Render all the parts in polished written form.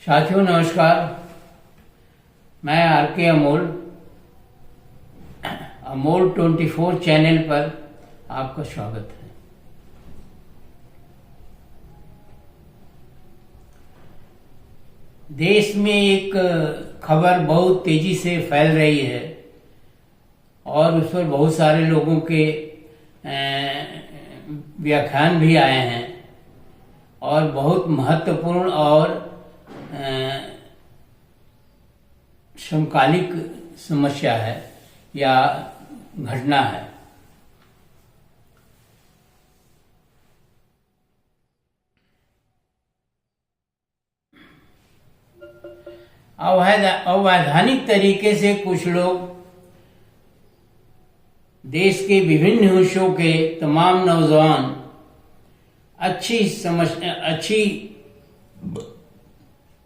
साथियों नमस्कार। मैं आर के अमोल 24 चैनल पर आपका स्वागत है। देश में एक खबर बहुत तेजी से फैल रही है और उस पर बहुत सारे लोगों के व्याख्यान भी आए हैं और बहुत महत्वपूर्ण और समकालिक समस्या है या घटना है। अवैधानिक तरीके से कुछ लोग देश के विभिन्न हिस्सों के तमाम नौजवान अच्छी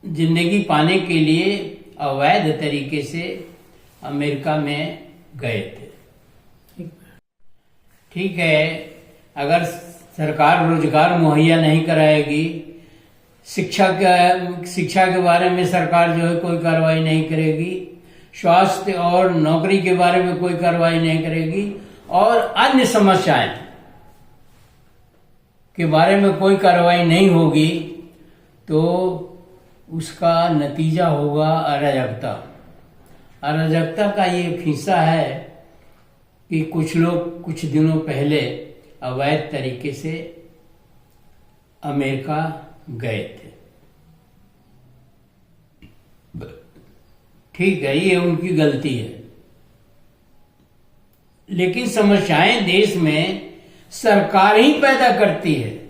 जिंदगी पाने के लिए अवैध तरीके से अमेरिका में गए थे। ठीक है, अगर सरकार रोजगार मुहैया नहीं कराएगी, शिक्षा के बारे में सरकार जो है कोई कार्रवाई नहीं करेगी, स्वास्थ्य और नौकरी के बारे में कोई कार्रवाई नहीं करेगी और अन्य समस्याएं के बारे में कोई कार्रवाई नहीं होगी, तो उसका नतीजा होगा अराजकता। अराजकता का ये एक हिस्सा है कि कुछ लोग कुछ दिनों पहले अवैध तरीके से अमेरिका गए थे। ठीक है, ये उनकी गलती है, लेकिन समस्याएं देश में सरकार ही पैदा करती है।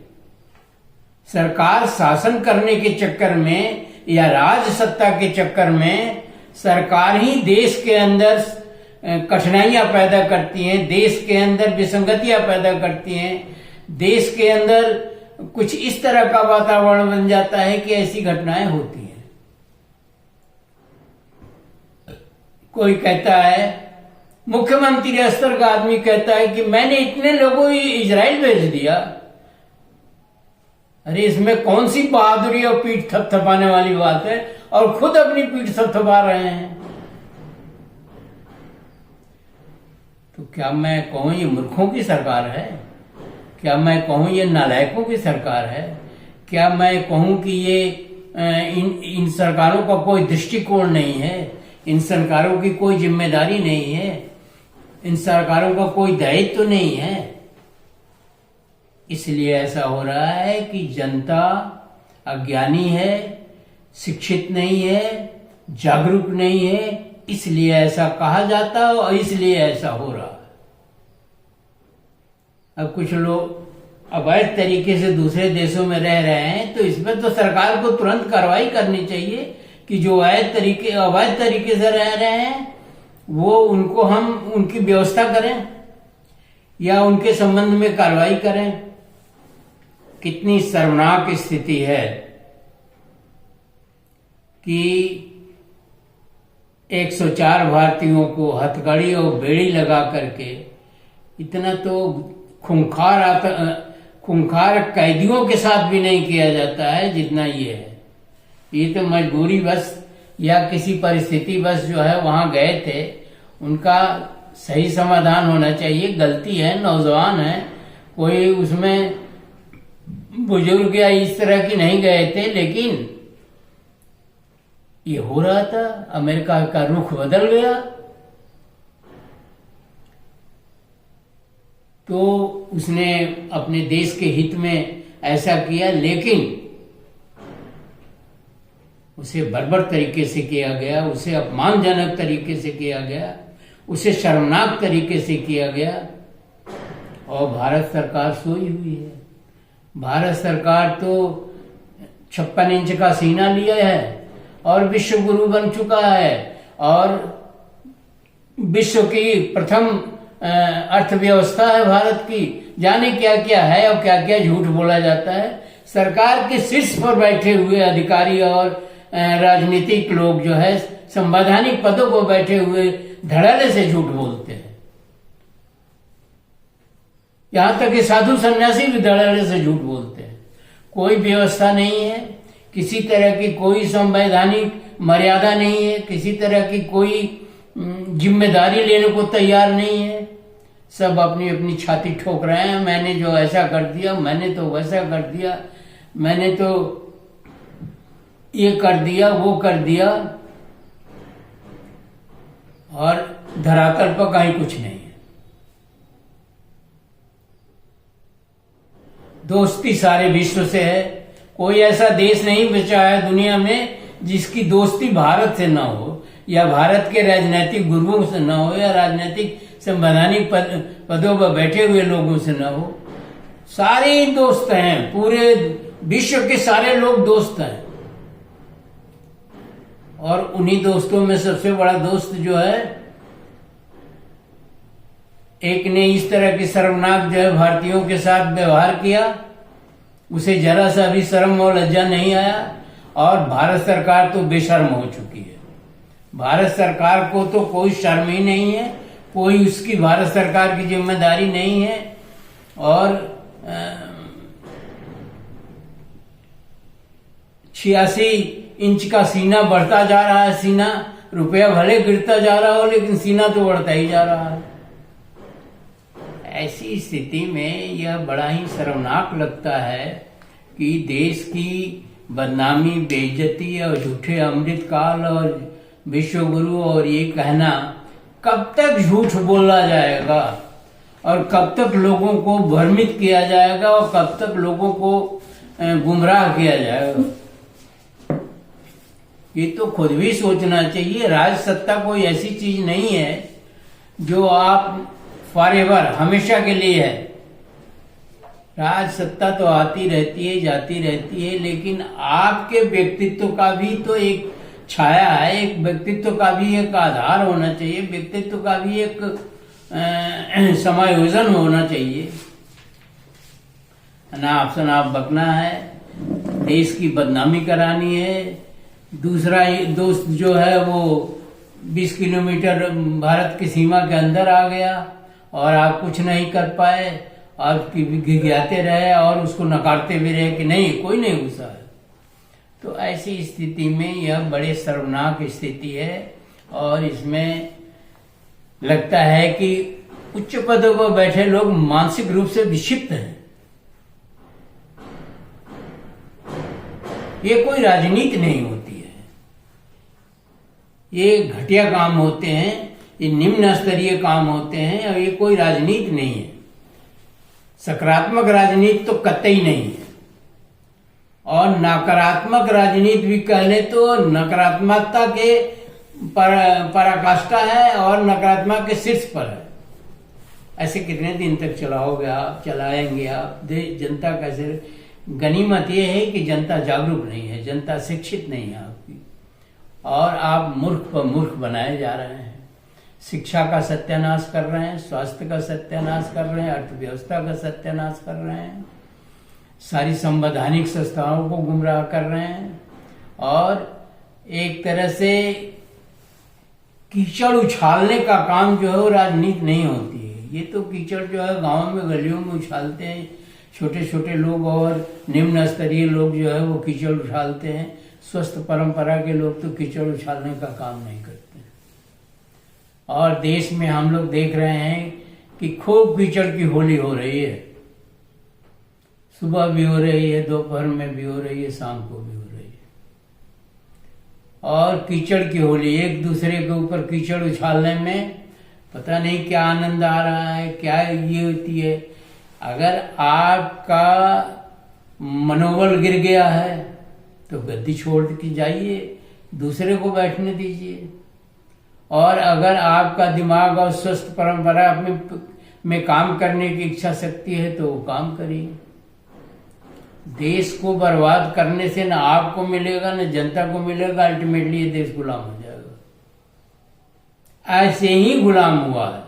सरकार शासन करने के चक्कर में या राज सत्ता के चक्कर में सरकार ही देश के अंदर कठिनाइयां पैदा करती हैं, देश के अंदर विसंगतियां पैदा करती हैं, देश के अंदर कुछ इस तरह का वातावरण बन जाता है कि ऐसी घटनाएं होती हैं। कोई कहता है, मुख्यमंत्री स्तर का आदमी कहता है कि मैंने इतने लोगों को इजराइल भेज दिया। अरे इसमें कौन सी बहादुरी और पीठ थपथपाने वाली बात है, और खुद अपनी पीठ थपथपा रहे हैं। तो क्या मैं कहूं ये मूर्खों की सरकार है? क्या मैं कहूं ये नालायकों की सरकार है? क्या मैं कहूं कि ये इन सरकारों का कोई दृष्टिकोण नहीं है, इन सरकारों की कोई जिम्मेदारी नहीं है, इन सरकारों का कोई दायित्व तो नहीं है? इसलिए ऐसा हो रहा है कि जनता अज्ञानी है, शिक्षित नहीं है, जागरूक नहीं है, इसलिए ऐसा कहा जाता है और इसलिए ऐसा हो रहा है। अब कुछ लोग अवैध तरीके से दूसरे देशों में रह रहे हैं, तो इसमें तो सरकार को तुरंत कार्रवाई करनी चाहिए कि जो अवैध तरीके से रह रहे हैं वो उनको हम उनकी व्यवस्था करें या उनके संबंध में कार्रवाई करें। कितनी शर्मनाक स्थिति है कि 104 भारतीयों को हथकड़ी और बेड़ी लगा करके, इतना तो खूंखार कैदियों के साथ भी नहीं किया जाता है जितना ये है। ये तो मजबूरी बस या किसी परिस्थिति बस जो है वहां गए थे, उनका सही समाधान होना चाहिए। गलती है, नौजवान है, कोई उसमें बुजुर्ग या इस तरह की नहीं गए थे, लेकिन ये हो रहा था, अमेरिका का रुख बदल गया। तो उसने अपने देश के हित में ऐसा किया, लेकिन उसे बर्बर तरीके से किया गया, उसे अपमानजनक तरीके से किया गया, उसे शर्मनाक तरीके से किया गया। और भारत सरकार सोई हुई है। भारत सरकार तो 56 इंच का सीना लिया है और विश्व गुरु बन चुका है और विश्व की प्रथम अर्थव्यवस्था है भारत की। जाने क्या क्या है और क्या क्या झूठ बोला जाता है। सरकार के शीर्ष पर बैठे हुए अधिकारी और राजनीतिक लोग जो है संवैधानिक पदों पर बैठे हुए धड़ल्ले से झूठ बोलते हैं। यहां तक कि साधु सन्यासी भी धड़ल्ले से झूठ बोलते हैं। कोई व्यवस्था नहीं है, किसी तरह की कोई संवैधानिक मर्यादा नहीं है, किसी तरह की कोई जिम्मेदारी लेने को तैयार नहीं है। सब अपनी अपनी छाती ठोक रहे हैं, मैंने जो ऐसा कर दिया, मैंने तो वैसा कर दिया, मैंने तो ये कर दिया, वो कर दिया, और धरातल पर कहीं कुछ नहीं है। दोस्ती सारे विश्व से है, कोई ऐसा देश नहीं बचा है दुनिया में जिसकी दोस्ती भारत से ना हो, या भारत के राजनीतिक गुरुओं से ना हो, या राजनीतिक संवैधानिक पदों पर बैठे हुए लोगों से ना हो। सारे दोस्त हैं, पूरे विश्व के सारे लोग दोस्त हैं। और उन्हीं दोस्तों में सबसे बड़ा दोस्त जो है, एक ने इस तरह की शर्मनाक जो है भारतीयों के साथ व्यवहार किया, उसे जरा सा भी शर्म और लज्जा नहीं आया। और भारत सरकार तो बेशर्म हो चुकी है। भारत सरकार को तो कोई शर्म ही नहीं है, कोई उसकी भारत सरकार की जिम्मेदारी नहीं है। और 86 इंच का सीना बढ़ता जा रहा है। सीना, रुपया भले गिरता जा रहा हो, लेकिन सीना तो बढ़ता ही जा रहा है। ऐसी स्थिति में यह बड़ा ही शर्मनाक लगता है कि देश की बदनामी, बेइज्जती और झूठे अमृतकाल और विश्व गुरु और ये कहना, कब तक झूठ बोला जाएगा और कब तक लोगों को भ्रमित किया जाएगा और कब तक लोगों को गुमराह किया जाएगा। ये तो खुद भी सोचना चाहिए। राज सत्ता कोई ऐसी चीज नहीं है जो आप फॉरएवर, हमेशा के लिए है। राज सत्ता तो आती रहती है, जाती रहती है, लेकिन आपके व्यक्तित्व का भी तो एक छाया है, एक व्यक्तित्व का भी एक आधार होना चाहिए, व्यक्तित्व का भी एक समायोजन होना चाहिए। अनाप शनाप बकना है, देश की बदनामी करानी है। दूसरा दोस्त जो है वो 20 किलोमीटर भारत की सीमा के अंदर आ गया और आप कुछ नहीं कर पाए, आप गिराते रहे और उसको नकारते भी रहे कि नहीं, कोई नहीं घुसा है। तो ऐसी स्थिति में यह बड़े शर्मनाक स्थिति है और इसमें लगता है कि उच्च पदों पर बैठे लोग मानसिक रूप से विक्षिप्त हैं। ये कोई राजनीति नहीं होती है, ये घटिया काम होते हैं, ये निम्न स्तरीय काम होते हैं और ये कोई राजनीति नहीं है। सकारात्मक राजनीति तो कतई नहीं है और नकारात्मक राजनीति भी कह ले तो नकारात्मकता के पराकाष्ठा है और नकारात्मक के शीर्ष पर है। ऐसे कितने दिन तक चलाओगे आप, चलाएंगे आप? जनता का सिर्फ गनीमत यह है कि जनता जागरूक नहीं है, जनता शिक्षित नहीं है आपकी, और आप मूर्ख पर मूर्ख बनाए जा रहे हैं। शिक्षा का सत्यानाश कर रहे हैं, स्वास्थ्य का सत्यानाश कर रहे हैं, अर्थव्यवस्था का सत्यानाश कर रहे हैं, सारी संवैधानिक संस्थाओं को गुमराह कर रहे हैं और एक तरह से कीचड़ उछालने का काम जो है वो राजनीति नहीं होती है। ये तो कीचड़ जो है गांव में, गलियों में उछालते हैं छोटे छोटे लोग और निम्न स्तरीय लोग जो है वो कीचड़ उछालते हैं। स्वस्थ परंपरा के लोग तो कीचड़ उछालने का काम नहीं करते। और देश में हम लोग देख रहे हैं कि खूब कीचड़ की होली हो रही है। सुबह भी हो रही है, दोपहर में भी हो रही है, शाम को भी हो रही है। और कीचड़ की होली, एक दूसरे के ऊपर कीचड़ उछालने में पता नहीं क्या आनंद आ रहा है, क्या ये होती है। अगर आपका मनोबल गिर गया है तो गद्दी छोड़ के जाइए, दूसरे को बैठने दीजिए। और अगर आपका दिमाग और स्वस्थ परंपरा में काम करने की इच्छा शक्ति है तो वो काम करिए। देश को बर्बाद करने से ना आपको मिलेगा ना जनता को मिलेगा, अल्टीमेटली ये देश गुलाम हो जाएगा। ऐसे ही गुलाम हुआ है,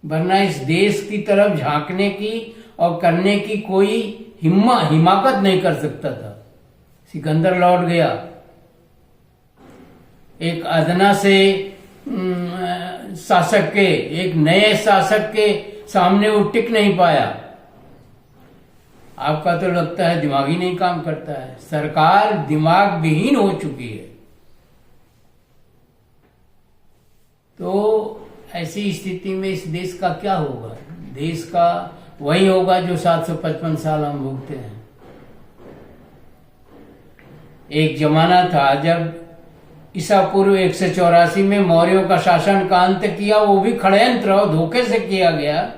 वरना इस देश की तरफ झांकने की और करने की कोई हिमाकत नहीं कर सकता था। सिकंदर लौट गया, एक अदना से शासक के, एक नए शासक के सामने वो टिक नहीं पाया। आपका तो लगता है दिमाग ही नहीं काम करता है। सरकार दिमाग विहीन हो चुकी है। तो ऐसी स्थिति में इस देश का क्या होगा? देश का वही होगा जो 755 साल हम भोगते हैं। एक जमाना था जब ईसा पूर्व 184 में मौर्यों का शासन का अंत किया, वो भी षड्यंत्र और धोखे से किया गया।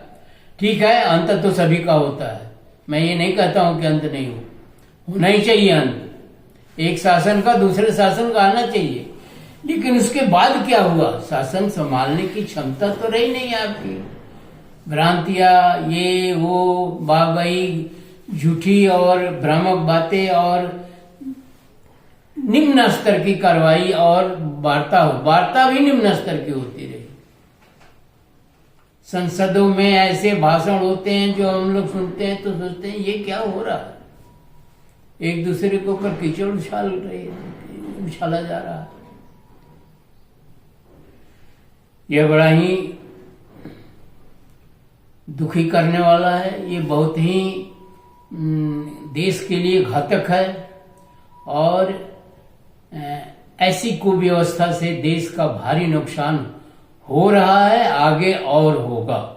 ठीक है, अंत तो सभी का होता है, मैं ये नहीं कहता हूं कि अंत नहीं हो, होना ही चाहिए अंत। एक शासन का दूसरे शासन का आना चाहिए, लेकिन उसके बाद क्या हुआ? शासन संभालने की क्षमता तो रही नहीं आपकी। भ्रांतियां, ये वो बाबई झूठी और भ्रामक बातें और निम्न स्तर की कार्रवाई और वार्ता भी निम्न स्तर की होती रही। संसदों में ऐसे भाषण होते हैं जो हम लोग सुनते हैं तो सोचते हैं ये क्या हो रहा है। एक दूसरे के ऊपर कीचड़ उछाला जा रहा है। यह बड़ा ही दुखी करने वाला है। ये बहुत ही देश के लिए घातक है और ऐसी कुव्यवस्था से देश का भारी नुकसान हो रहा है, आगे और होगा,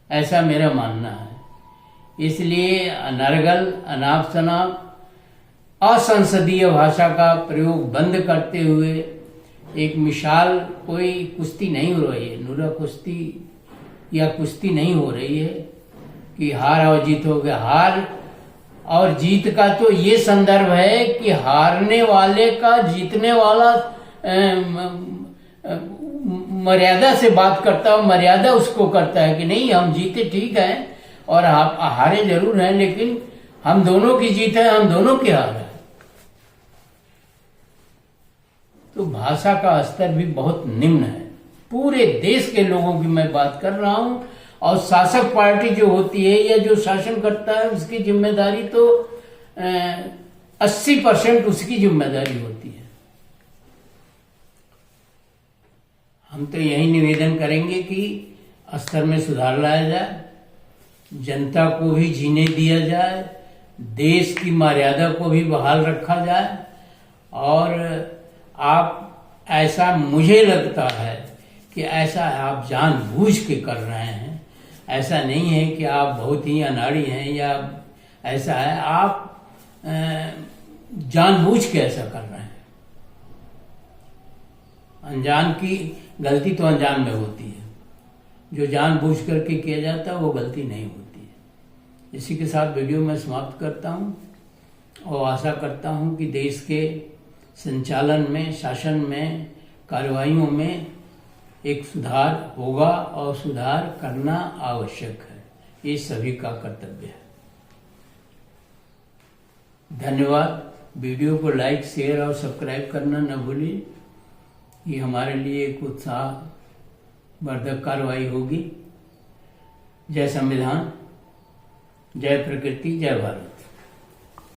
ऐसा मेरा मानना है। इसलिए अनर्गल, अनाप शनाप, असंसदीय भाषा का प्रयोग बंद करते हुए एक मिसाल, कोई कुश्ती नहीं हो रही है, नुरा कुश्ती या कुश्ती नहीं हो रही है कि हार और जीत हो गया। हार और जीत का तो ये संदर्भ है कि हारने वाले का जीतने वाला मर्यादा से बात करता है, मर्यादा उसको करता है कि नहीं हम जीते ठीक है और आप हारे जरूर हैं, लेकिन हम दोनों की जीत है, हम दोनों की हार है। तो भाषा का स्तर भी बहुत निम्न है। पूरे देश के लोगों की मैं बात कर रहा हूं, और शासक पार्टी जो होती है या जो शासन करता है उसकी जिम्मेदारी तो 80% उसकी जिम्मेदारी होती है। हम तो यही निवेदन करेंगे कि स्तर में सुधार लाया जाए, जनता को भी जीने दिया जाए, देश की मर्यादा को भी बहाल रखा जाए। और आप, ऐसा मुझे लगता है कि ऐसा आप जानबूझ के कर रहे हैं, ऐसा नहीं है कि आप बहुत ही अनाड़ी हैं या ऐसा है, आप जानबूझ के ऐसा कर रहे हैं। अनजान की गलती तो अनजान में होती है, जो जानबूझ करके किया जाता है वो गलती नहीं होती है। इसी के साथ वीडियो में समाप्त करता हूं और आशा करता हूं कि देश के संचालन में, शासन में, कार्रवाइयों में एक सुधार होगा और सुधार करना आवश्यक है। ये सभी का कर्तव्य है। धन्यवाद। वीडियो को लाइक, शेयर और सब्सक्राइब करना न भूलिए। ये हमारे लिए एक उत्साहवर्धक कार्रवाई होगी। जय संविधान, जय प्रकृति, जय भारत।